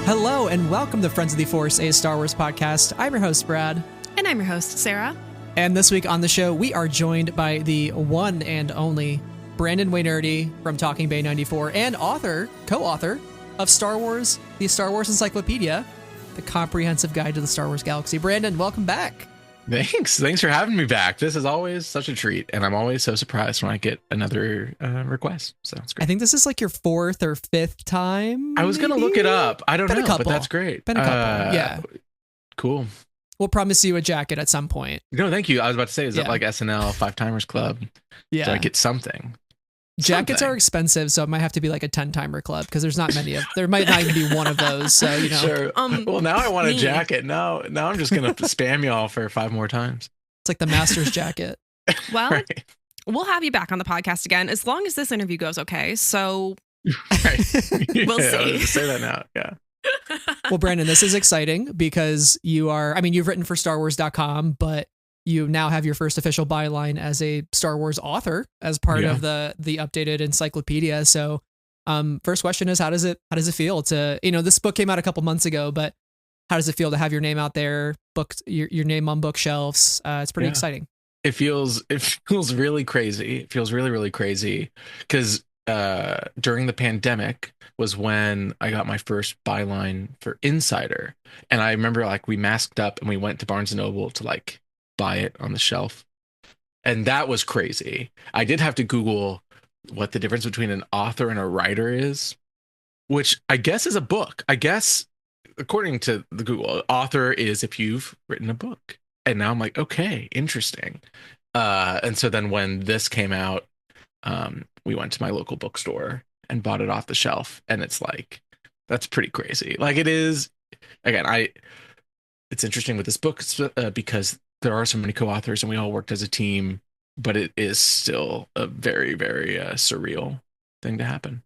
Hello and welcome to Friends of the Force, a Star Wars podcast. I'm your host, Brad. And I'm your host, Sarah. And this week on the show, we are joined by the one and only Brandon Wainerdi from Talking Bay 94 and co-author of Star Wars, the Star Wars Encyclopedia, the comprehensive guide to the Star Wars galaxy. Brandon, welcome back. Thanks for having me back. This is always such a treat, and I'm always so surprised when I get another request. So it's great. I think this is like your fourth or fifth time. I was going to look it up. I don't know, but that's great. Been a couple, yeah. Cool. We'll promise you a jacket at some point. No, thank you. I was about to say, is that like SNL Five Timers Club? Yeah. So I get something. Jackets are expensive, so it might have to be like a 10-timer club because there's not many of. There might not even be one of those. So Sure. Well, now I want a jacket. Now I'm just gonna spam y'all for 5 more times. It's like the master's jacket. Well, right. We'll have you back on the podcast again as long as this interview goes okay. So right. We'll see. Say that now. Yeah. Well, Brandon, this is exciting because you've written for StarWars.com, but you now have your first official byline as a Star Wars author as part of the updated encyclopedia. So, first question is, how does it feel to, this book came out a couple months ago, but how does it feel to have your name out there, your name on bookshelves? It's pretty exciting. It feels really crazy. It feels really, really crazy because during the pandemic was when I got my first byline for Insider. And I remember we masked up and we went to Barnes & Noble to buy it on the shelf. And that was crazy. I did have to Google what the difference between an author and a writer is, which I guess is a book. I guess, according to the Google, author is if you've written a book. And now I'm like, okay, interesting. And so then when this came out, we went to my local bookstore and bought it off the shelf. And it's that's pretty crazy. It is, again, it's interesting with this book because there are so many co-authors and we all worked as a team, but it is still a very, very surreal thing to happen.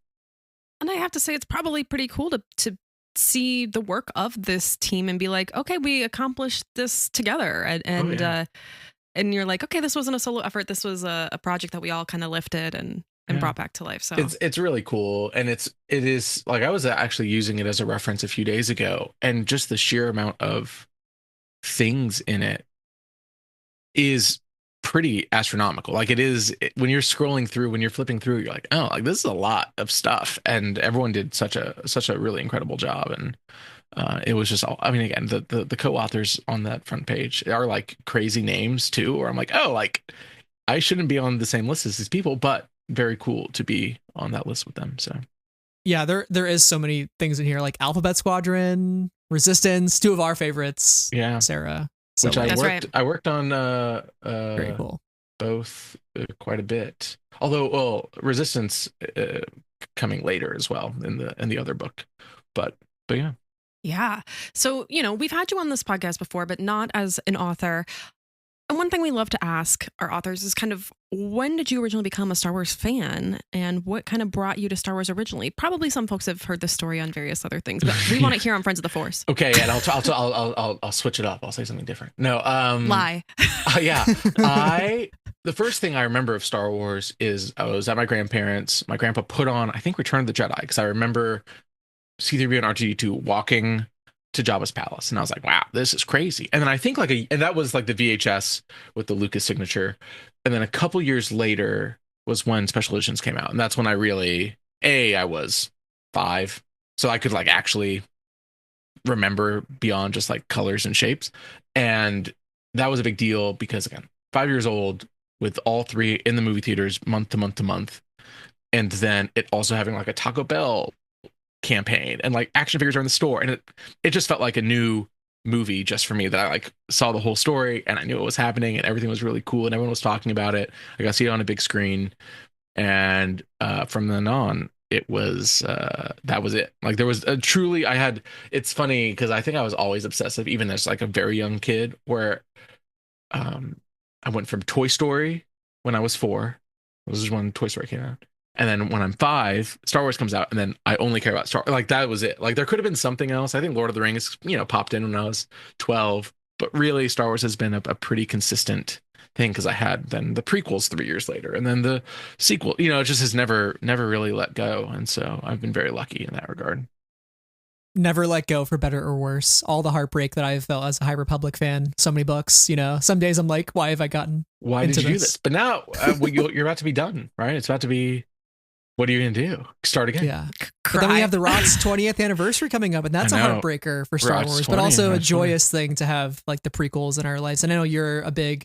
And I have to say, it's probably pretty cool to see the work of this team and be like, okay, we accomplished this together. And you're like, okay, this wasn't a solo effort. This was a project that we all kind of lifted and brought back to life. So it's really cool. And it is I was actually using it as a reference a few days ago, and just the sheer amount of things in it is pretty astronomical. When you're scrolling through, when you're flipping through, you're like, oh, this is a lot of stuff, and everyone did such a really incredible job. And it was just again, the co-authors on that front page are crazy names too, or I'm like, oh, I shouldn't be on the same list as these people, but very cool to be on that list with them. So yeah, there is so many things in here, like Alphabet Squadron, Resistance, 2 of our favorites. Yeah, Sarah. So which I worked on very cool. Both quite a bit. Although, Resistance coming later as well in the other book. But yeah. Yeah. So, we've had you on this podcast before, but not as an author. And one thing we love to ask our authors is kind of, when did you originally become a Star Wars fan, and what kind of brought you to Star Wars originally? Probably some folks have heard this story on various other things, but we want to hear on Friends of the Force. Okay, and I'll switch it up. I'll say something different. No, lie. Yeah, the first thing I remember of Star Wars is I was at my grandparents'. My grandpa put on, I think, Return of the Jedi, because I remember C-3PO and R2-D2 walking to Jabba's palace, and I was like, wow, this is crazy. And then I think and that was the VHS with the Lucas signature. And then a couple years later was when special editions came out, and that's when I really I was 5, so I could actually remember beyond just colors and shapes. And that was a big deal because, again, 5 years old with all 3 in the movie theaters month to month to month, and then it also having a Taco Bell campaign and action figures are in the store, and it just felt like a new movie just for me, that I saw the whole story and I knew what was happening and everything was really cool and everyone was talking about it. I got to see it on a big screen, and from then on it was that was it. There was truly, it's funny because I think I was always obsessive even as a very young kid, where I went from Toy Story when I was 4. This is when Toy Story came out. And then when I'm 5, Star Wars comes out, and then I only care about Star Wars. That was it. There could have been something else. I think Lord of the Rings, popped in when I was 12. But really, Star Wars has been a pretty consistent thing, because I had then the prequels 3 years later, and then the sequel. It just has never really let go. And so I've been very lucky in that regard. never let go, for better or worse. All the heartbreak that I've felt as a High Republic fan, so many books, some days I'm like, why have I gotten Why into did you do this? But now you're about to be done, right? It's about to be, what are you going to do? Start again? Yeah. But then we have the Rot's 20th anniversary coming up, and that's a heartbreaker for Star Wars, but also a joyous thing to have like the prequels in our lives. And I know you're a big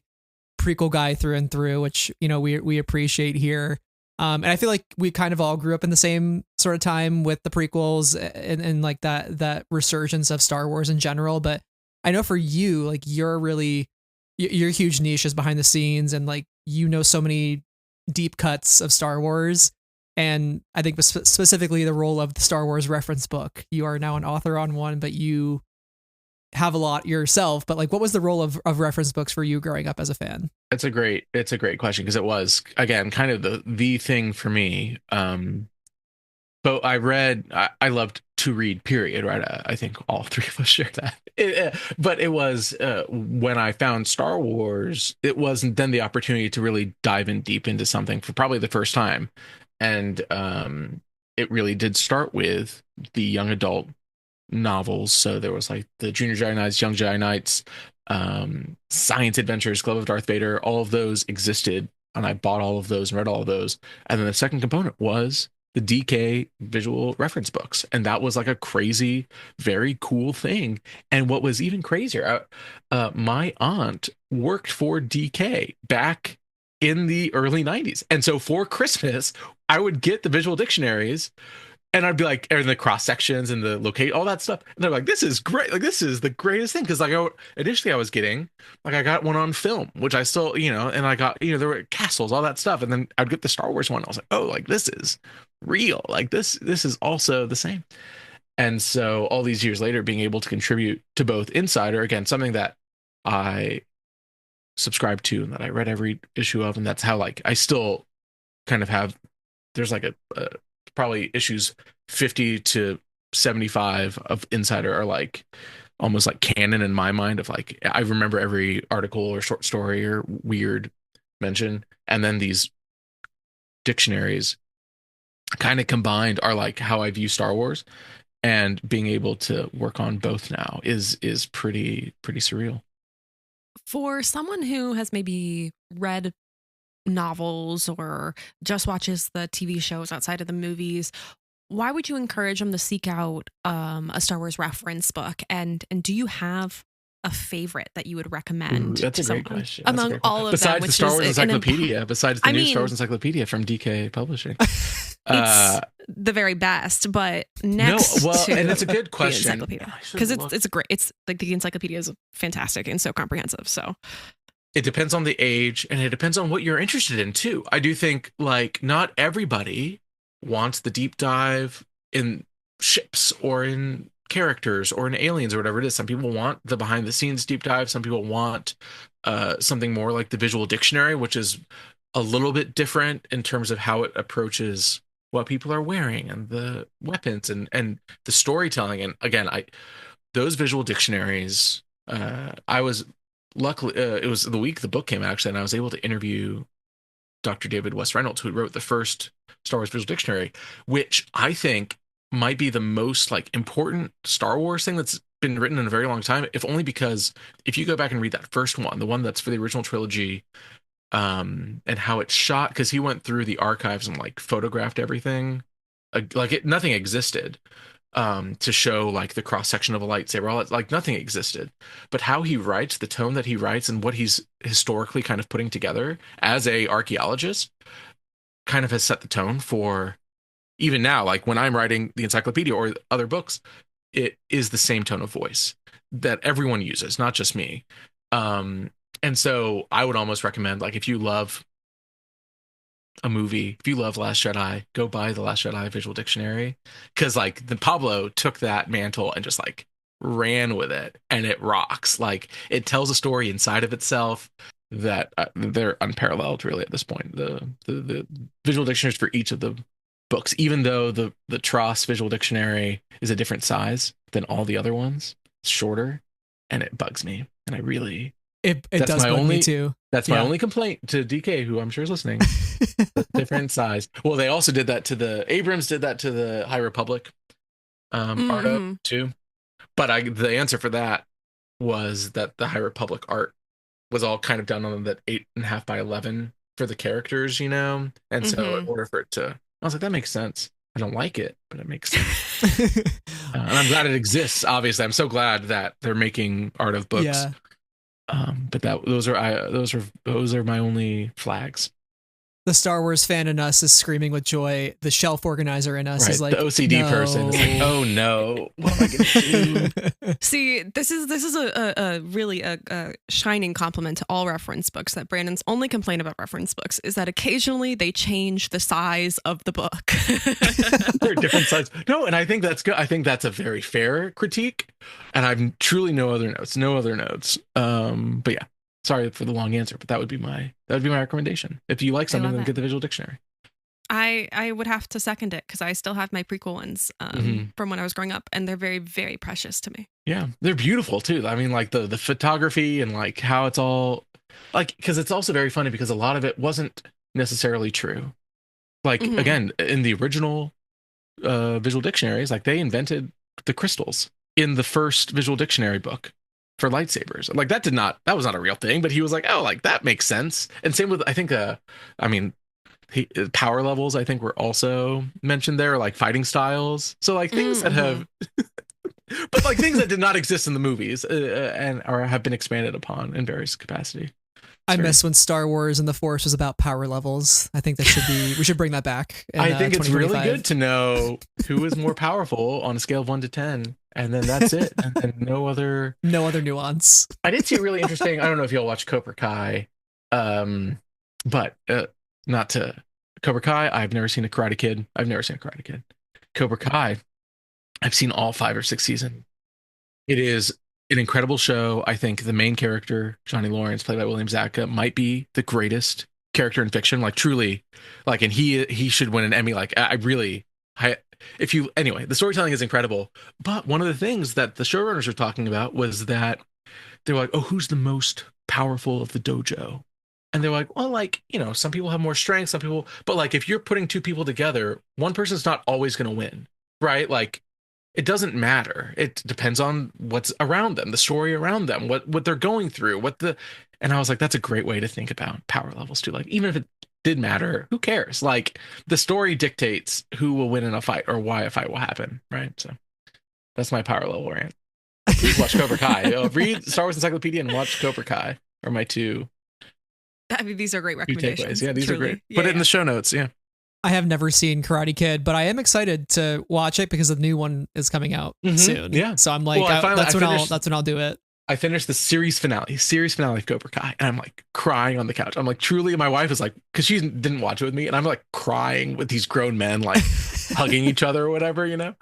prequel guy through and through, which, we appreciate here. And I feel like we kind of all grew up in the same sort of time with the prequels and like that resurgence of Star Wars in general. But I know for you, like your huge niche is behind the scenes, and like, so many deep cuts of Star Wars. And I think specifically the role of the Star Wars reference book. You are now an author on one, but you have a lot yourself. But like, what was the role of reference books for you growing up as a fan? It's a great question, because it was, again, kind of the thing for me. But I loved to read, period, right? I think all three of us share that. But it was when I found Star Wars, it wasn't then the opportunity to really dive in deep into something for probably the first time. And it really did start with the young adult novels. So there was like the Junior Jedi Knights, Young Jedi Knights, Science Adventures, Glove of Darth Vader. All of those existed, and I bought all of those and read all of those. And then the second component was the DK visual reference books, and that was like a crazy, very cool thing. And what was even crazier, my aunt worked for DK back in the early 90s, and so for Christmas I would get the visual dictionaries, and I'd be like, and the cross sections and the locate, all that stuff. And they're like, this is great. Like, this is the greatest thing. Cause like initially I was getting, like, I got one on film, which I still, and I got, there were castles, all that stuff. And then I'd get the Star Wars one. I was like, oh, like, this is real. Like this is also the same. And so all these years later, being able to contribute to both Insider, again, something that I subscribe to and that I read every issue of. And that's how, like, I still kind of have, there's like a probably issues 50 to 75 of Insider are like almost like canon in my mind, of like, I remember every article or short story or weird mention. And then these dictionaries kind of combined are like how I view Star Wars, and being able to work on both now is pretty surreal. For someone who has maybe read novels or just watches the TV shows outside of the movies, why would you encourage them to seek out a Star Wars reference book? And do you have a favorite that you would recommend? Ooh, that's a great question. Among all of besides them, the Star Wars Encyclopedia, besides the new Star Wars Encyclopedia from DK Publishing. It's the very best, but next to and it's a good question, because it's great. It's like the encyclopedia is fantastic and so comprehensive. So it depends on the age, and it depends on what you're interested in too. I do think, like, not everybody wants the deep dive in ships or in characters or in aliens or whatever it is. Some people want the behind the scenes deep dive. Some people want something more like the visual dictionary, which is a little bit different in terms of how it approaches what people are wearing and the weapons and the storytelling. And again, those visual dictionaries, I was luckily, it was the week the book came out, actually, and I was able to interview Dr. David West Reynolds, who wrote the first Star Wars visual dictionary, which I think might be the most like important Star Wars thing that's been written in a very long time, if only because if you go back and read that first one, the one that's for the original trilogy, and how it's shot, because he went through the archives and like photographed everything, nothing existed, to show like the cross section of a lightsaber, all that, like nothing existed. But how he writes, the tone that he writes, and what he's historically kind of putting together as a archaeologist, kind of has set the tone for even now. Like when I'm writing the encyclopedia or other books, it is the same tone of voice that everyone uses, not just me. And so I would almost recommend, like, if you love a movie, if you love Last Jedi, go buy the Last Jedi visual dictionary, because like the Pablo took that mantle and just like ran with it, and it rocks. Like, it tells a story inside of itself that they're unparalleled really at this point. The visual dictionaries for each of the books, even though the Tross visual dictionary is a different size than all the other ones, it's shorter, and it bugs me, and I really it does bug me too. That's my only complaint to DK, who I'm sure is listening. Different size. Well, they also did that to Abrams did that to the High Republic. art of too. But the answer for that was that the High Republic art was all kind of done on that 8.5 by 11 for the characters, you know? And so in order for it to, I was like, that makes sense. I don't like it, but it makes sense. And I'm glad it exists. Obviously, I'm so glad that they're making art of books. Yeah. But those are my only flags. The Star Wars fan in us is screaming with joy. The shelf organizer in us is like, the OCD person is like, oh no, what am I going to do? See, this is a really a shining compliment to all reference books. That Brandon's only complaint about reference books is that occasionally they change the size of the book. They're different sizes. No, and I think that's good. I think that's a very fair critique. And I've truly no other notes. But yeah. Sorry for the long answer, but that would be my recommendation. If you like something, then get the visual dictionary. I would have to second it because I still have my prequel ones from when I was growing up, and they're very, very precious to me. Yeah, they're beautiful too. I mean, like the photography and like how it's all like, because it's also very funny because a lot of it wasn't necessarily true. Like again, in the original visual dictionaries, like they invented the crystals in the first visual dictionary book for lightsabers. Like that was not a real thing, but he was like, oh, like that makes sense. And same with, I think, power levels, I think, were also mentioned there, like fighting styles. So like things that have, but like things that did not exist in the movies or have been expanded upon in various capacity. I miss when Star Wars and the Force was about power levels. I think we should bring that back. I think it's really good to know who is more powerful on a scale of 1 to 10. And then that's it. And no other nuance. I did see really interesting. I don't know if y'all watch Cobra Kai, but not to Cobra Kai. I've never seen a Karate Kid. Cobra Kai, I've seen all 5 or 6 seasons. It is an incredible show. I think the main character, Johnny Lawrence, played by William Zabka, might be the greatest character in fiction. Like truly, like, and he should win an Emmy. Like anyway, the storytelling is incredible. But one of the things that the showrunners were talking about was that they're like, oh, who's the most powerful of the dojo? And they're like, well, like, you know, some people have more strength, some people, but like, if you're putting 2 people together, one person's not always going to win, right? Like, it doesn't matter. It depends on what's around them, the story around them, what they're going through, and I was like, that's a great way to think about power levels too. Like, even if it did matter, who cares? Like, the story dictates who will win in a fight or why a fight will happen, right? So that's my power level rant. Please watch Cobra Kai. Read Star Wars Encyclopedia and watch Cobra Kai are my 2. I mean, these are great recommendations. Yeah, these are great. Put it in the show notes. Yeah. I have never seen Karate Kid, but I am excited to watch it because the new one is coming out soon. Yeah. So I'm like, that's when I'll do it. I finished the series finale of Cobra Kai, and I'm like crying on the couch. I'm like, truly, my wife is like, because she didn't watch it with me, and I'm like crying with these grown men like hugging each other or whatever, you know.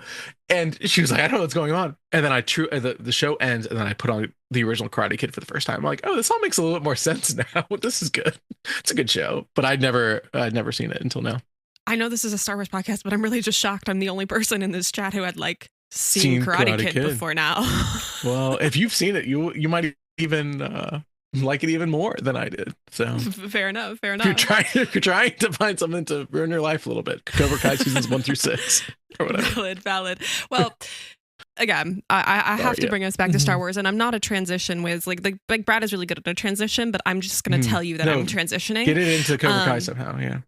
And she was like, I don't know what's going on. And then the show ends, and then I put on the original Karate Kid for the first time. I'm like, oh, this all makes a little bit more sense now. This is good. It's a good show, but I'd never seen it until now. I know this is a Star Wars podcast, but I'm really just shocked. I'm the only person in this chat who had like seen Karate Kid before now. Well, if you've seen it, you might even like it even more than I did. So fair enough. You're trying to find something to ruin your life a little bit. Cobra Kai seasons 1 through 6 or whatever. Valid. Well, again, I have to bring us back to Star Wars, and I'm not a transition whiz. Like Brad is really good at a transition, but I'm just going to tell you that I'm transitioning. Get it into Cobra Kai somehow. Yeah.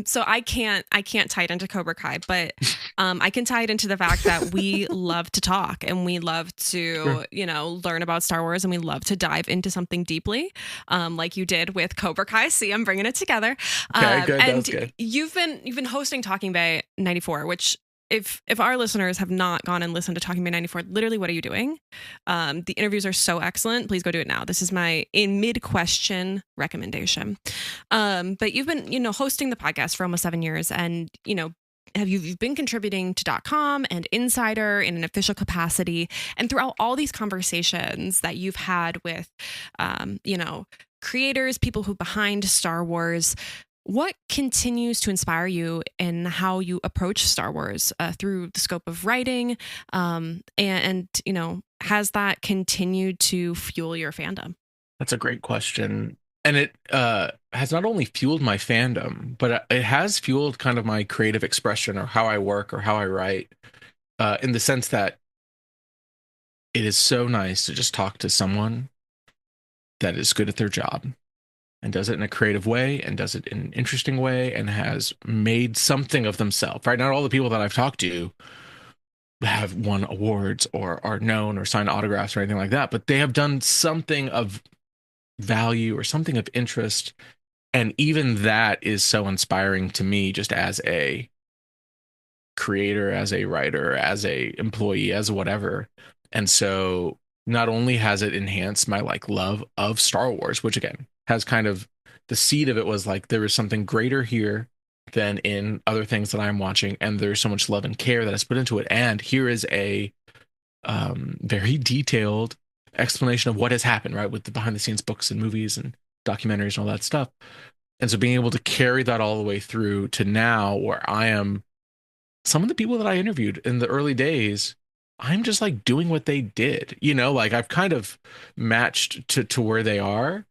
So I can't tie it into Cobra Kai, but I can tie it into the fact that we love to talk and we love to, learn about Star Wars, and we love to dive into something deeply, like you did with Cobra Kai. See, I'm bringing it together. Okay, good. And that was good. You've been hosting Talking Bay 94, which if our listeners have not gone and listened to Talking Bay 94, literally, what are you doing? The interviews are so excellent. Please go do it now. This is my mid-question recommendation. But you've been, hosting the podcast for almost 7 years, and, you've been contributing to .com and Insider in an official capacity. And throughout all these conversations that you've had with, creators, people who behind Star Wars, what continues to inspire you in how you approach Star Wars through the scope of writing? And has that continued to fuel your fandom? That's a great question. And it has not only fueled my fandom, but it has fueled kind of my creative expression or how I work or how I write. in the sense that it is so nice to just talk to someone that is good at their job and does it in a creative way and does it in an interesting way and has made something of themselves, right? Not all the people that I've talked to have won awards or are known or signed autographs or anything like that, but they have done something of value or something of interest. And even that is so inspiring to me, just as a creator, as a writer, as a employee, as whatever. And so not only has it enhanced my like love of Star Wars, which again has kind of the seed of it was like there was something greater here than in other things that I'm watching, and there's so much love and care that is put into it. And here is a very detailed explanation of what has happened, right, with the behind the scenes books and movies and documentaries and all that stuff. And so being able to carry that all the way through to now, where I am, some of the people that I interviewed in the early days, I'm just like doing what they did, like I've kind of matched to where they are.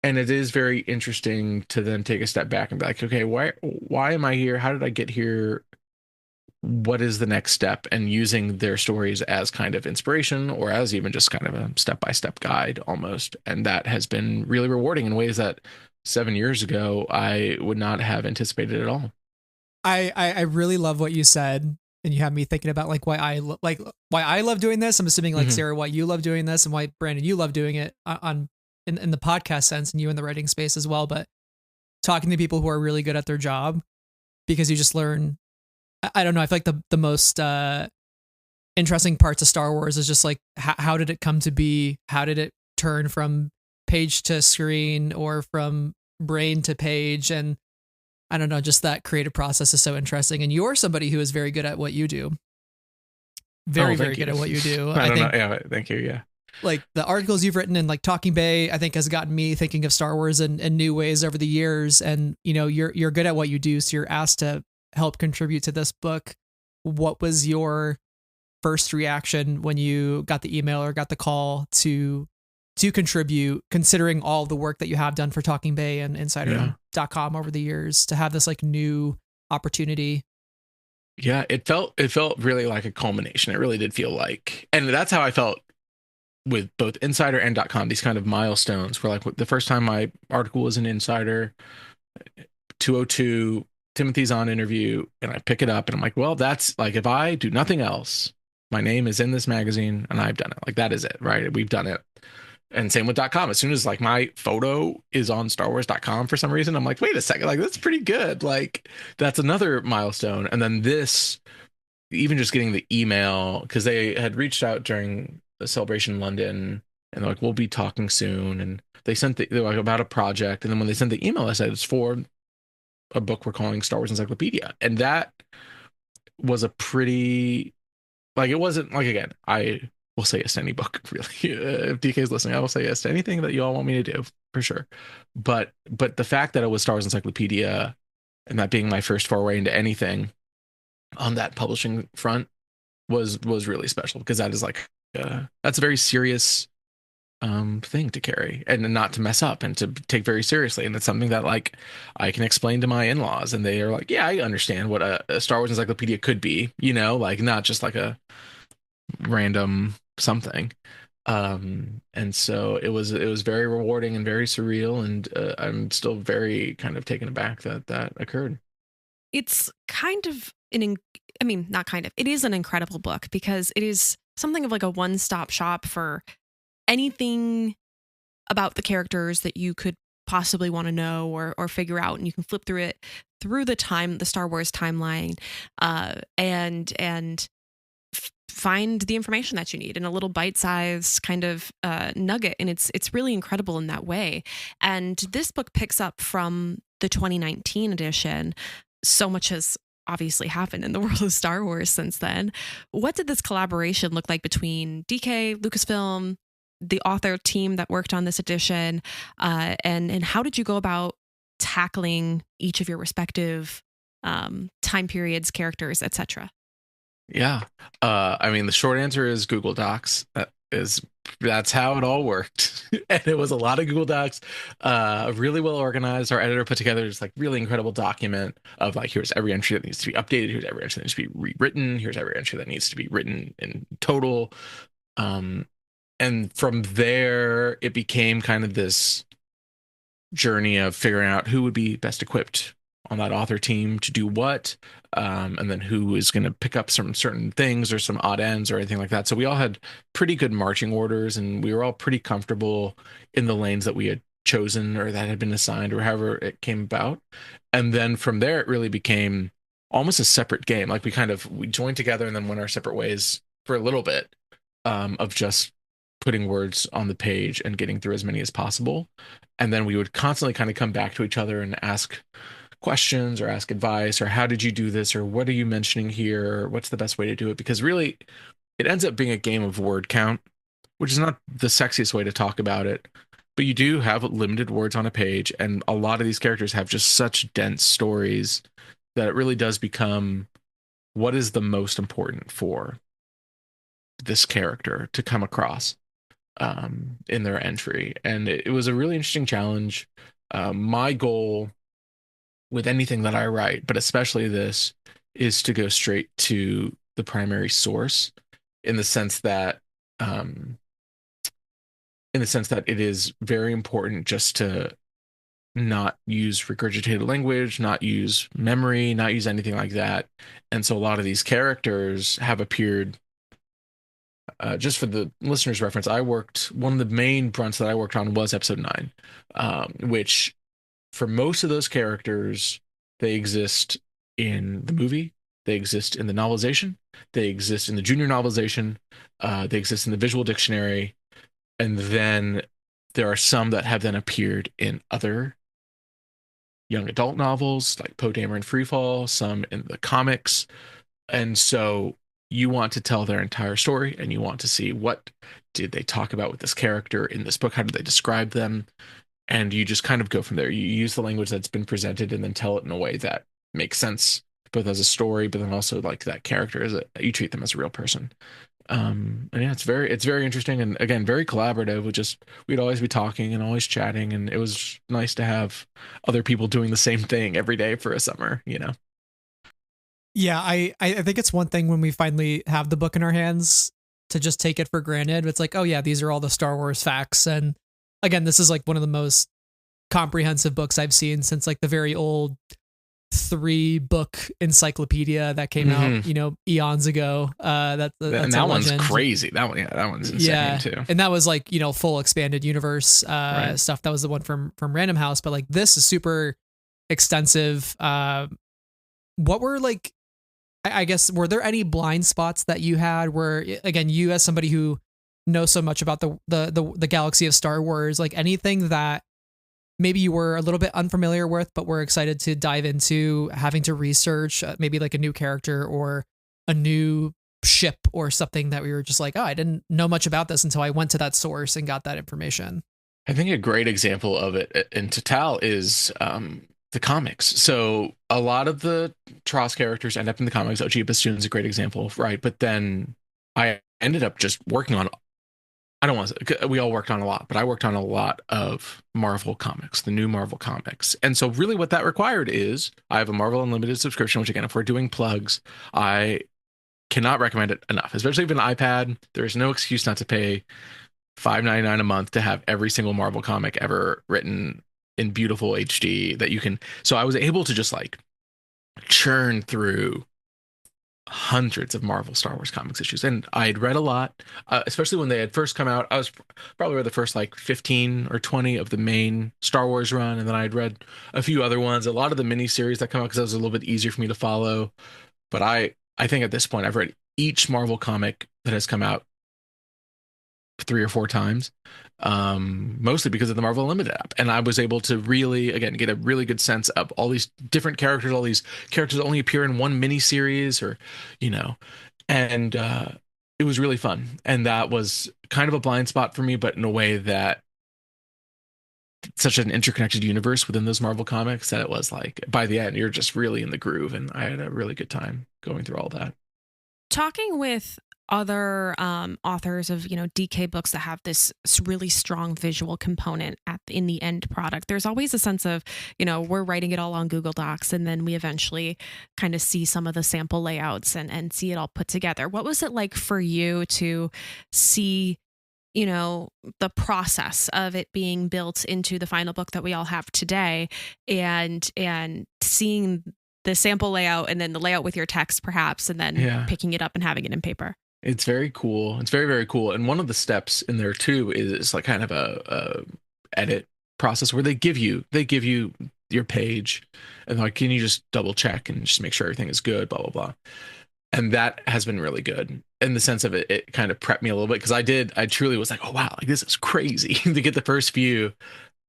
And it is very interesting to then take a step back and be like, okay, why am I here? How did I get here? What is the next step? And using their stories as kind of inspiration or as even just kind of a step-by-step guide almost. And that has been really rewarding in ways that 7 years ago I would not have anticipated at all. I really love what you said, and you have me thinking about like why I love doing this. I'm assuming like Sarah, why you love doing this, and why Brandon, you love doing it in the podcast sense, and you in the writing space as well. But talking to people who are really good at their job, because you just learn. I don't know. I feel like the most interesting parts of Star Wars is just like how did it come to be? How did it turn from page to screen or from brain to page? And I don't know, just that creative process is so interesting. And you're somebody who is very good at what you do. Very good at what you do. I don't know. Yeah, thank you. Yeah. Like the articles you've written in like Talking Bay, I think has gotten me thinking of Star Wars in new ways over the years. And you're good at what you do. So you're asked to help contribute to this book. What was your first reaction when you got the email or got the call to contribute, considering all the work that you have done for Talking Bay and Insider.com over the years, to have this like new opportunity? Yeah, it felt really like a culmination. It really did feel like, and that's how I felt with both Insider and .com, these kind of milestones where like the first time my article was in Insider, 202, Timothy's on interview, and I pick it up and I'm like, well, that's like, if I do nothing else, my name is in this magazine and I've done it. Like that is it, right? We've done it. And same with .com. As soon as like my photo is on StarWars.com for some reason, I'm like, wait a second, like that's pretty good. Like that's another milestone. And then this, even just getting the email, because they had reached out during the celebration in London and they're like, we'll be talking soon. And they they're like about a project. And then when they sent the email, I said, it's for a book we're calling Star Wars Encyclopedia. And that was a pretty, like, it wasn't like, again, I will say yes to any book, really. If DK is listening, I will say yes to anything that you all want me to do, for sure. But the fact that it was Star Wars Encyclopedia and that being my first foray into anything on that publishing front was really special, because that is like, that's a very serious thing to carry and not to mess up and to take very seriously. And it's something that like I can explain to my in-laws and they are like, yeah, I understand what a Star Wars Encyclopedia could be, like not just like a random something. And so it was very rewarding and very surreal, and I'm still very kind of taken aback that occurred. It's kind of not kind of, it is an incredible book, because it is something of like a one-stop shop for anything about the characters that you could possibly want to know or figure out, and you can flip through it through the Star Wars timeline, and find the information that you need in a little bite-sized kind of nugget, and it's really incredible in that way. And this book picks up from the 2019 edition. So much has obviously happened in the world of Star Wars since then. What did this collaboration look like between DK, Lucasfilm, the author team that worked on this edition, and how did you go about tackling each of your respective time periods, characters, etc.? Yeah. I mean, the short answer is Google Docs. is that's how it all worked. And it was a lot of Google Docs, really well organized. Our editor put together this like really incredible document of like, here's every entry that needs to be updated, here's every entry that needs to be rewritten, here's every entry that needs to be written in total. And from there it became kind of this journey of figuring out who would be best equipped on that author team to do what, and then who is going to pick up some certain things or some odd ends or anything like that. So we all had pretty good marching orders, and we were all pretty comfortable in the lanes that we had chosen or that had been assigned or however it came about. And then from there, it really became almost a separate game. Like we joined together and then went our separate ways for a little bit, of just putting words on the page and getting through as many as possible. And then we would constantly kind of come back to each other and ask questions or ask advice, or how did you do this, or what are you mentioning here, or what's the best way to do it? Because really it ends up being a game of word count, which is not the sexiest way to talk about it, but you do have limited words on a page, and a lot of these characters have just such dense stories that it really does become what is the most important for this character to come across in their entry. And it was a really interesting challenge. My goal with anything that I write, but especially this, is to go straight to the primary source, in the sense that it is very important just to not use regurgitated language, not use memory, not use anything like that. And so a lot of these characters have appeared, just for the listener's reference, one of the main brunts that I worked on was episode 9, which for most of those characters, they exist in the movie, they exist in the novelization, they exist in the junior novelization, they exist in the visual dictionary, and then there are some that have then appeared in other young adult novels like Poe Dameron Freefall, some in the comics. And so you want to tell their entire story, and you want to see what did they talk about with this character in this book, how did they describe them, and you just kind of go from there. You use the language that's been presented and then tell it in a way that makes sense, both as a story, but then also like that character you treat them as a real person. And yeah, it's very interesting, and again, very collaborative. We'd always be talking and always chatting, and it was nice to have other people doing the same thing every day for a summer, you know? Yeah, I think it's one thing when we finally have the book in our hands to just take it for granted. It's like, oh yeah, these are all the Star Wars facts. And again, this is like one of the most comprehensive books I've seen since like the very old 3-book encyclopedia that came out, eons ago. That's and that one's crazy. That one's insane too. And that was like, full expanded universe stuff. That was the one from Random House, but like this is super extensive. What were like, I guess, were there any blind spots that you had where, again, you as somebody who knows so much about the galaxy of Star Wars, like anything that maybe you were a little bit unfamiliar with, but were excited to dive into, having to research maybe like a new character or a new ship or something that we were just like, oh, I didn't know much about this until I went to that source and got that information? I think a great example of it in Total is the comics. So a lot of the Tross characters end up in the comics. OG Bastion is a great example, right? But then I ended up just working on, I don't want to say, we all worked on a lot, but I worked on a lot of Marvel comics, the new Marvel comics. And so really what that required is I have a Marvel Unlimited subscription, which again, if we're doing plugs, I cannot recommend it enough, especially if you have an iPad. There's no excuse not to pay $5.99 a month to have every single Marvel comic ever written in beautiful HD that you can. So I was able to just like churn through hundreds of Marvel Star Wars comics issues, and I had read a lot, especially when they had first come out. I was probably read the first like 15 or 20 of the main Star Wars run, and then I had read a few other ones, a lot of the mini series that come out, because that was a little bit easier for me to follow. But I think at this point I've read each Marvel comic that has come out 3 or 4 times, mostly because of the Marvel Unlimited app. And I was able to really, again, get a really good sense of all these different characters. All these characters only appear in one mini series, or, and it was really fun. And that was kind of a blind spot for me, but in a way that such an interconnected universe within those Marvel comics that it was like, by the end, you're just really in the groove. And I had a really good time going through all that. talking with other authors of DK books that have this really strong visual component in the end product, there's always a sense of we're writing it all on Google Docs, and then we eventually kind of see some of the sample layouts and see it all put together. What was it like for you to see the process of it being built into the final book that we all have today, and seeing the sample layout and then the layout with your text perhaps, and then picking it up and having it in paper? It's very cool. It's very, very cool. And one of the steps in there too is like kind of a edit process where they give you your page and like, can you just double check and just make sure everything is good, blah, blah, blah. And that has been really good in the sense of it kind of prepped me a little bit, because I truly was like, oh wow, like this is crazy to get the first few.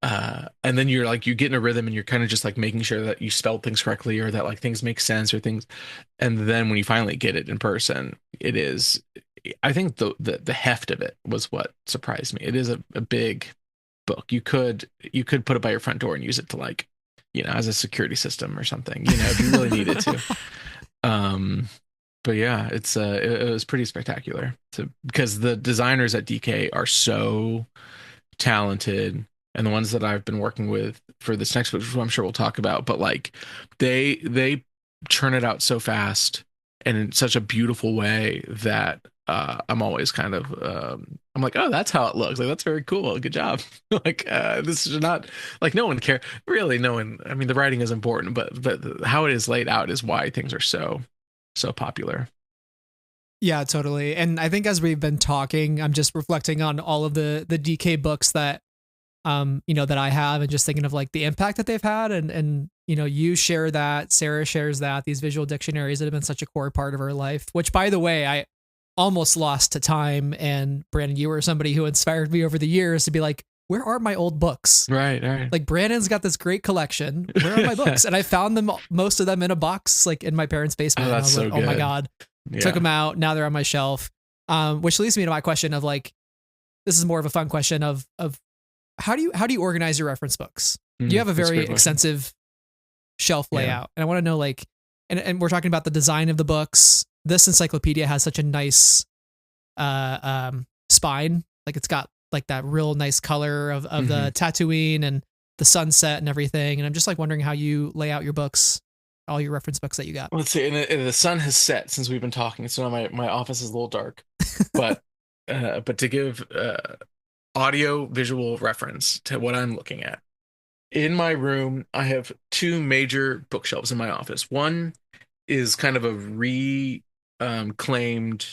And then you get in a rhythm and you're kind of just like making sure that you spelled things correctly, or that like things make sense or things. And then when you finally get it in person, it is, I think the heft of it was what surprised me. It is a big book. You could put it by your front door and use it to like, as a security system or something, if you really needed to. But yeah, it was pretty spectacular because the designers at DK are so talented. And the ones that I've been working with for this next book, which I'm sure we'll talk about, but like they churn it out so fast and in such a beautiful way that I'm always kind of I'm like, oh, that's how it looks. Like, that's very cool. Good job. Like this is not like no one care really. No one. I mean, the writing is important, but how it is laid out is why things are so popular. Yeah, totally. And I think as we've been talking, I'm just reflecting on all of the DK books that that I have, and just thinking of like the impact that they've had, and you share that, Sarah shares that, these visual dictionaries that have been such a core part of her life, which by the way, I almost lost to time. And Brandon, you were somebody who inspired me over the years to be like, where are my old books? Right. Like Brandon's got this great collection. Where are my books? And I found them, most of them in a box, like in my parents' basement. Oh, and I was that's like, so oh my good. God. Yeah. Took them out. Now they're on my shelf. Which leads me to my question of like, this is more of a fun question of how do you organize your reference books? You have a very extensive shelf layout. And I want to know like, and we're talking about the design of the books. This encyclopedia has such a nice spine. Like it's got like that real nice color of the Tatooine and the sunset and everything. And I'm just like wondering how you lay out your books, all your reference books that you got. Let's see. And the sun has set since we've been talking, so now my office is a little dark. But to give audio visual reference to what I'm looking at, in my room, I have two major bookshelves in my office. One is kind of a reclaimed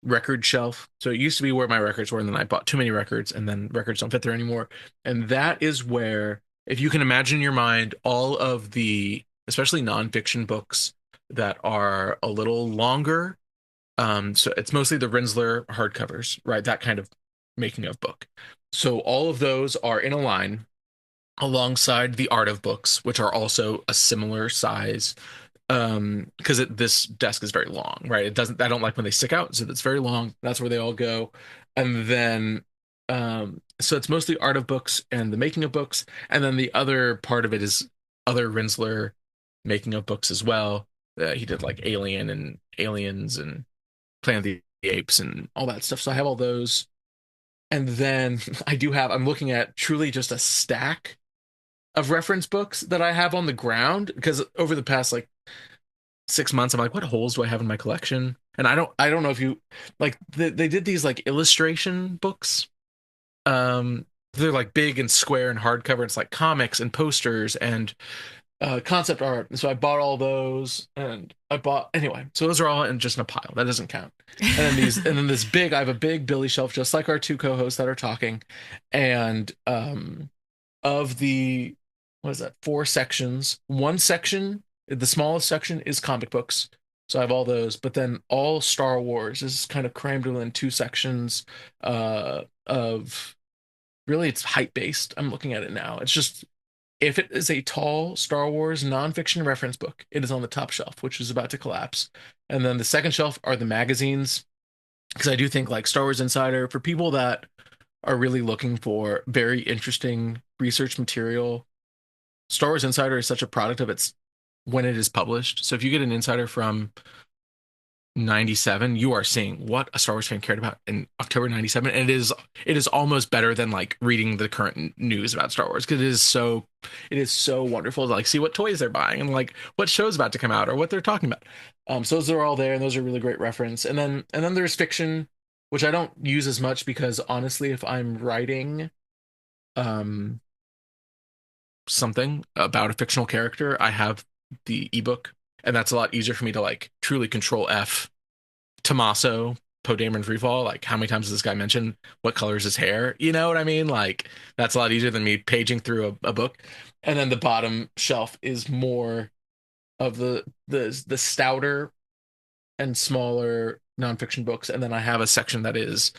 record shelf. So it used to be where my records were, and then I bought too many records, and then records don't fit there anymore. And that is where, if you can imagine in your mind, all of the, especially nonfiction books that are a little longer. So it's mostly the Rinsler hardcovers, right? That kind of making of book. So all of those are in a line alongside the art of books, which are also a similar size. Because this desk is very long, right? I don't like when they stick out, so it's very long. That's where they all go. And then so it's mostly art of books and the making of books, and then the other part of it is other Rinsler making of books as well. He did like Alien and Aliens and Planet of the Apes and all that stuff. So I have all those. And then I'm looking at truly just a stack of reference books that I have on the ground, because over the past like 6 months, I'm like, what holes do I have in my collection? And I don't know if you like, they did these like illustration books. They're like big and square and hardcover. It's like comics and posters and concept art. And so I bought all those, and anyway, so those are all in just in a pile. That doesn't count. And then I have a big Billy shelf, just like our two co-hosts that are talking. And of the, what is that, 4 sections, one section, the smallest section, is comic books. So I have all those, but then all Star Wars is kind of crammed within 2 sections of, really, it's height based. I'm looking at it now. It's just, if it is a tall Star Wars nonfiction reference book, it is on the top shelf, which is about to collapse. And then the second shelf are the magazines, because I do think like Star Wars Insider, for people that are really looking for very interesting research material, Star Wars Insider is such a product of its when it is published. So if you get an Insider from 97, you are seeing what a Star Wars fan cared about in October 97. And it is almost better than like reading the current news about Star Wars, because it is so wonderful to like see what toys they're buying and like what show's about to come out or what they're talking about. So those are all there, and those are really great reference. And then there's fiction, which I don't use as much, because honestly, if I'm writing um something about a fictional character, I have the ebook, and that's a lot easier for me to like truly control F Tommaso, Poe Dameron Freefall. Like, how many times does this guy mention what color is his hair? You know what I mean? Like, that's a lot easier than me paging through a book. And then the bottom shelf is more of the stouter and smaller nonfiction books. And then I have a section that is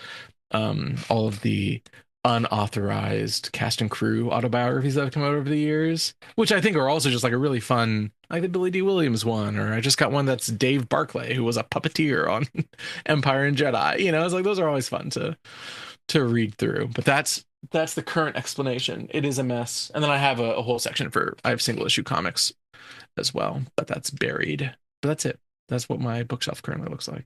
all of the unauthorized cast and crew autobiographies that have come out over the years, which I think are also just like a really fun, like the Billy D. Williams one, or I just got one that's Dave Barclay, who was a puppeteer on Empire and Jedi. It's like those are always fun to read through. But that's the current explanation. It is a mess. And then I have a whole section I have single issue comics as well, but that's buried. But that's it. That's what my bookshelf currently looks like.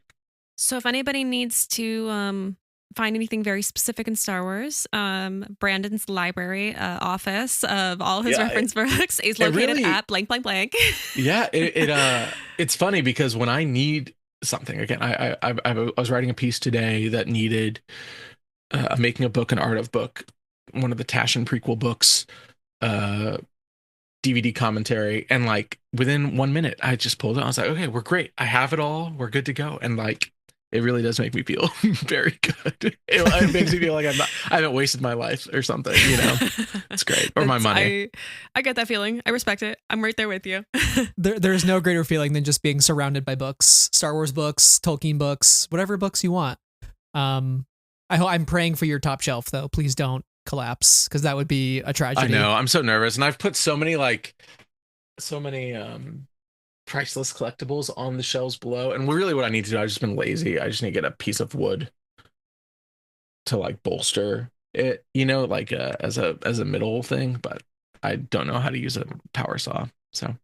So if anybody needs to find anything very specific in Star Wars, Brandon's library office of all his reference books is located at blank, blank, blank. Yeah, it's funny because when I need something, again, I was writing a piece today that needed making a book, an art of book, one of the Tashin prequel books, DVD commentary, and like within 1 minute, I just pulled it. I was like, okay, we're great. I have it all. We're good to go. And like, it really does make me feel very good. It makes me feel like I haven't wasted my life or something. It's great. Or my money. I get that feeling. I respect it. I'm right there with you. There's no greater feeling than just being surrounded by books, Star Wars books, Tolkien books, whatever books you want. I'm praying for your top shelf though. Please don't collapse, because that would be a tragedy. I know. I'm so nervous, and I've put so many priceless collectibles on the shelves below. And really what I need to do, I've just been lazy. I just need to get a piece of wood to like bolster it, like as a middle thing, but I don't know how to use a power saw. So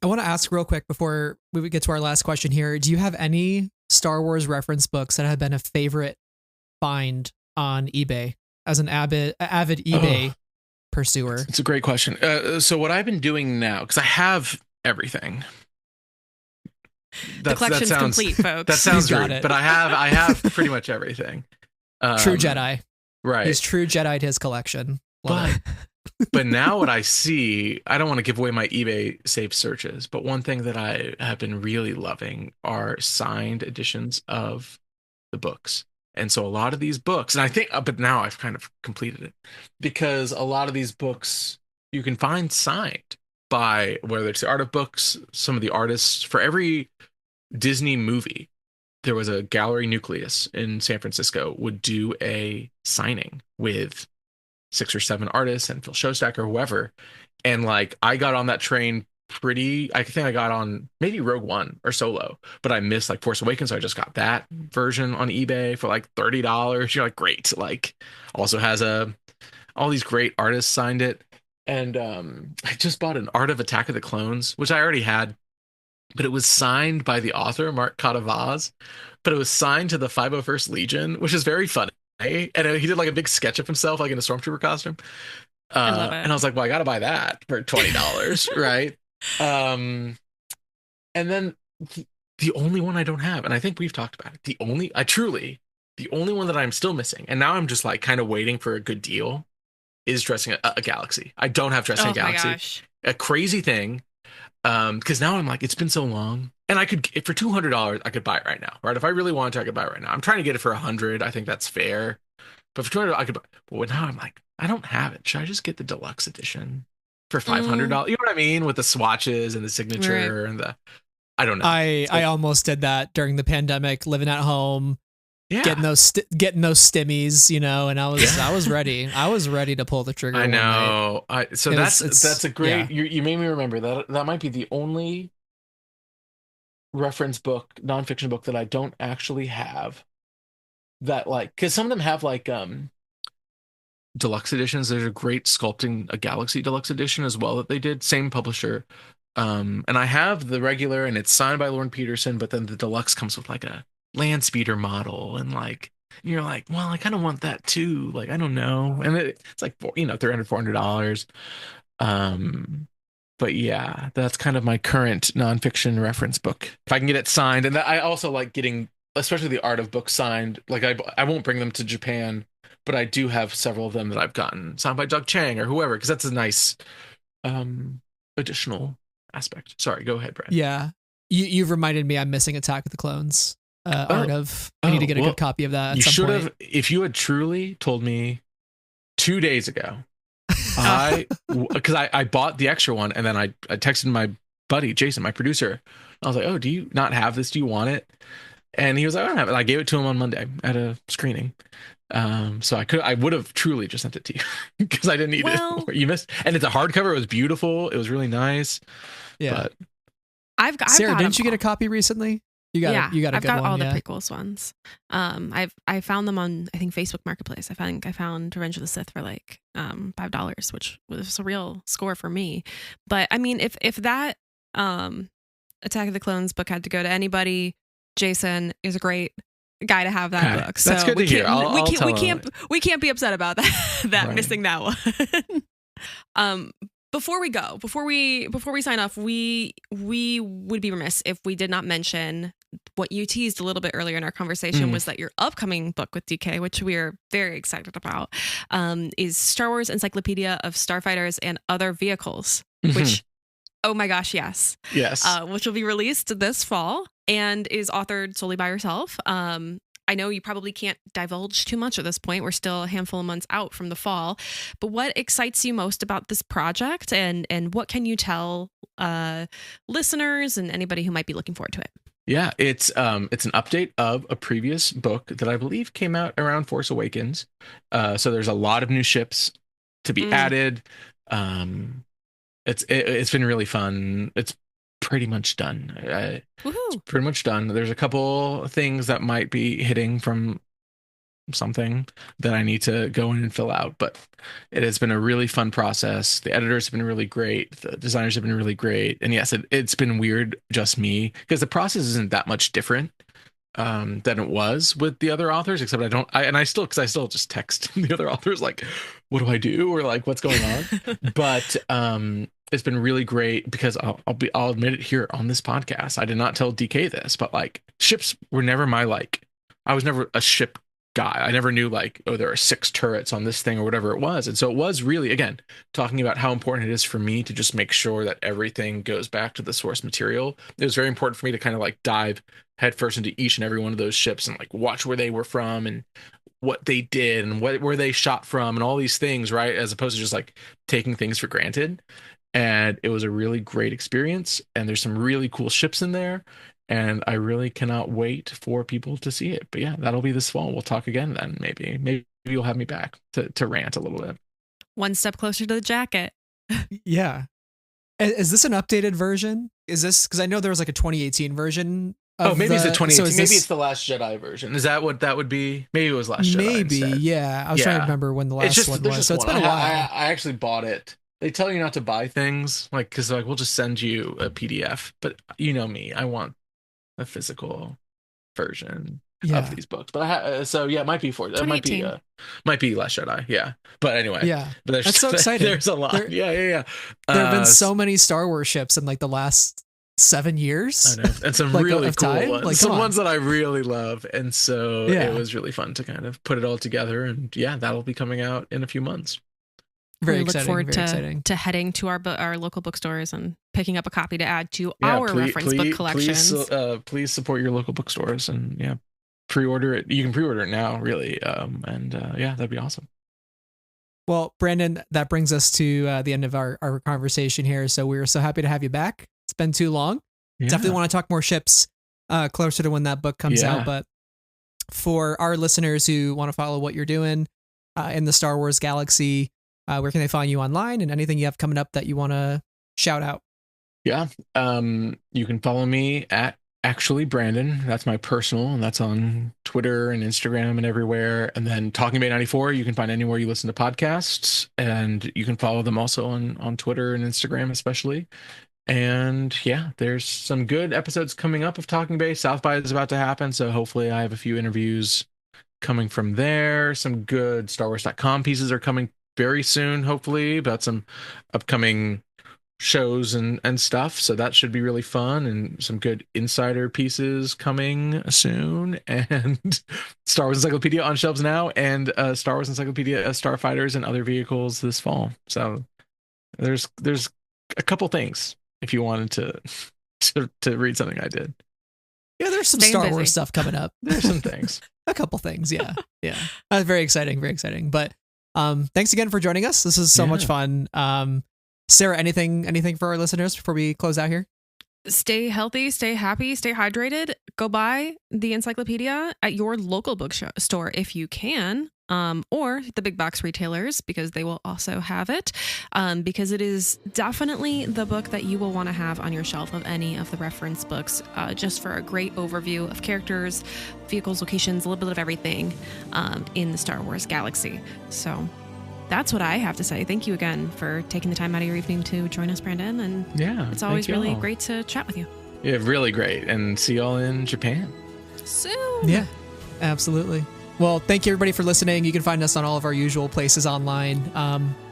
I want to ask real quick before we get to our last question here. Do you have any Star Wars reference books that have been a favorite find on eBay as an avid eBay pursuer? It's a great question. So what I've been doing now, because I have everything. The collection's complete, folks. That sounds rude, but I have pretty much everything. True Jedi, right? He's true Jedi'd his collection. But now what I see, I don't want to give away my eBay safe searches, but one thing that I have been really loving are signed editions of the books. And so a lot of these books, and I think, but now I've kind of completed it, because a lot of these books you can find signed by, whether it's the art of books, some of the artists. For every Disney movie, there was a gallery nucleus in San Francisco would do a signing with 6 or 7 artists and Phil Shostak or whoever. And like, I got on that train I think I got on maybe Rogue One or Solo, but I missed like Force Awakens. So I just got that version on eBay for like $30. You're like, great. Like, also has all these great artists signed it. And I just bought an Art of Attack of the Clones, which I already had, but it was signed by the author, Mark Cadavaz, but it was signed to the 501st Legion, which is very funny. And he did like a big sketch of himself, like in a stormtrooper costume. I love it. And I was like, well, I got to buy that for $20, right? And then the only one I don't have, and I think we've talked about it, the only one that I'm still missing, and now I'm just like kind of waiting for a good deal, is Dressing a Galaxy. I don't have Dressing a Galaxy. My gosh. A crazy thing. Because now I'm like, it's been so long, and I could, for $200, I could buy it right now, right? If I really wanted to, I could buy it right now. I'm trying to get it for $100. I think that's fair, but for $200, I could buy. But now I'm like, I don't have it. Should I just get the deluxe edition for $500? You know what I mean? With the swatches and the signature and I don't know. I almost did that during the pandemic, living at home. Yeah. Getting those stimmies, and I was ready. I was ready to pull the trigger. I know. That's a great. Yeah. You made me remember that might be the only reference book, nonfiction book that I don't actually have. That like, because some of them have like deluxe editions. There's a great Sculpting a Galaxy deluxe edition as well that they did. Same publisher, And I have the regular, and it's signed by Lauren Peterson, but then the deluxe comes with like a land speeder model, and like you're like, well, I kind of want that too. Like, I don't know, and it's like $300-$400. But yeah, that's kind of my current nonfiction reference book. If I can get it signed, and I also like getting, especially the art of books signed. Like I won't bring them to Japan, but I do have several of them that I've gotten signed by Doug Chang or whoever, because that's a nice additional aspect. Sorry, go ahead, Brad. Yeah, you've reminded me I'm missing Attack of the Clones. Art of. I need to get a good copy of that. You should have, if you had truly told me 2 days ago. Because I bought the extra one, and then I texted my buddy Jason, my producer. I was like, "Oh, do you not have this? Do you want it?" And he was like, "I don't have it." I gave it to him on Monday at a screening. So I would have truly just sent it to you because I didn't need it. You missed, and it's a hardcover. It was beautiful. It was really nice. Yeah. But I've Sarah, got didn't you get a copy recently? You got a I've good got one, all the prequels ones. I found them on, I think, Facebook Marketplace. I found Revenge of the Sith for like $5, which was a real score for me. But I mean, if that Attack of the Clones book had to go to anybody, Jason is a great guy to have that book. So that's good to hear. We can't be upset about that Right. missing that one. Before we sign off, we would be remiss if we did not mention what you teased a little bit earlier in our conversation was that your upcoming book with DK, which we are very excited about, is Star Wars Encyclopedia of Starfighters and Other Vehicles, which, oh my gosh, yes. Which will be released this fall and is authored solely by yourself. I know you probably can't divulge too much at this point. We're still a handful of months out from the fall. But what excites you most about this project, and what can you tell listeners and anybody who might be looking forward to it? Yeah, it's an update of a previous book that I believe came out around Force Awakens. So there's a lot of new ships to be added. It's been really fun. It's pretty much done. It's pretty much done. There's a couple things that might be hitting from something that I need to go in and fill out, but it has been a really fun process. The editors have been really great. The designers have been really great. And yes, it's been weird, just me, because the process isn't that much different than it was with the other authors, except I still just text the other authors like, what do I do? Or like, what's going on? But it's been really great because I'll admit it here on this podcast. I did not tell DK this, but like ships were never I was never a ship guy. I never knew like, oh, there are 6 turrets on this thing or whatever it was. And so it was really, again, talking about how important it is for me to just make sure that everything goes back to the source material. It was very important for me to kind of like dive headfirst into each and every one of those ships and like watch where they were from and what they did and where they shot from and all these things, right? As opposed to just like taking things for granted. And it was a really great experience. And there's some really cool ships in there. And I really cannot wait for people to see it. But yeah, that'll be this fall. We'll talk again then, maybe. Maybe you'll have me back to rant a little bit. One step closer to the jacket. Yeah. Is this an updated version? Is this, because I know there was like a 2018 version. Maybe it's the 2018. Maybe it's the Last Jedi version. Is that what that would be? Maybe it was Last Jedi. Maybe, instead. Yeah. I was trying to remember when the last one was. So it's been a while. I actually bought it. They tell you not to buy things, like, because like we'll just send you a PDF. But you know me, I want a physical version of these books. But so yeah, it might be might be Last Jedi. Yeah, but anyway, yeah. But that's so exciting. There's a lot. Yeah. There have been so many Star Wars ships in like the last 7 years. I know, and some like, really cool time? ones. Like, some ones that I really love, and so it was really fun to kind of put it all together. And yeah, that'll be coming out in a few months. Very we exciting. Look forward very exciting. to heading to our local bookstores and picking up a copy to add to our reference book collections. Please support your local bookstores and pre-order it. You can pre-order it now, really, and that'd be awesome. Well, Brandon, that brings us to the end of our conversation here. So we're so happy to have you back. It's been too long. Yeah. Definitely want to talk more ships closer to when that book comes out. But for our listeners who want to follow what you're doing in the Star Wars galaxy, where can they find you online and anything you have coming up that you want to shout out? Yeah. You can follow me at Actually Brandon. That's my personal, and that's on Twitter and Instagram and everywhere. And then Talking Bay 94, you can find anywhere you listen to podcasts, and you can follow them also on Twitter and Instagram, especially. And yeah, there's some good episodes coming up of Talking Bay. South by is about to happen, so hopefully I have a few interviews coming from there. Some good StarWars.com pieces are coming very soon, hopefully, about some upcoming shows and stuff. So that should be really fun, and some good insider pieces coming soon. And Star Wars Encyclopedia on shelves now, and Star Wars Encyclopedia Starfighters and other vehicles this fall. So there's a couple things if you wanted to read something I did. Yeah, there's some Staying Star busy. Wars stuff coming up. There's some things. A couple things, yeah. Very exciting, very exciting. But thanks again for joining us. This is so much fun. Sarah, anything for our listeners before we close out here? Stay healthy, stay happy, stay hydrated. Go buy the encyclopedia at your local bookstore if you can, or the big box retailers, because they will also have it, because it is definitely the book that you will want to have on your shelf of any of the reference books, just for a great overview of characters, vehicles, locations, a little bit of everything in the Star Wars galaxy. So that's what I have to say. Thank you again for taking the time out of your evening to join us, Brandon. And it's always really great to chat with you. Yeah, really great. And see y'all in Japan soon. Yeah, absolutely. Well, thank you everybody for listening. You can find us on all of our usual places online.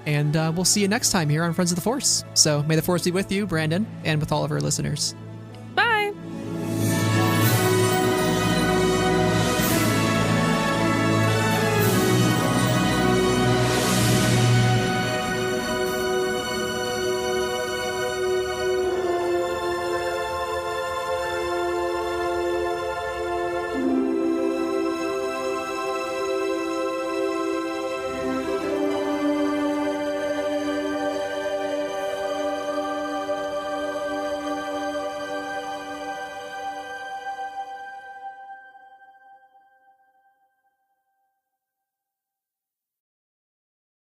And we'll see you next time here on Friends of the Force. So may the Force be with you, Brandon, and with all of our listeners.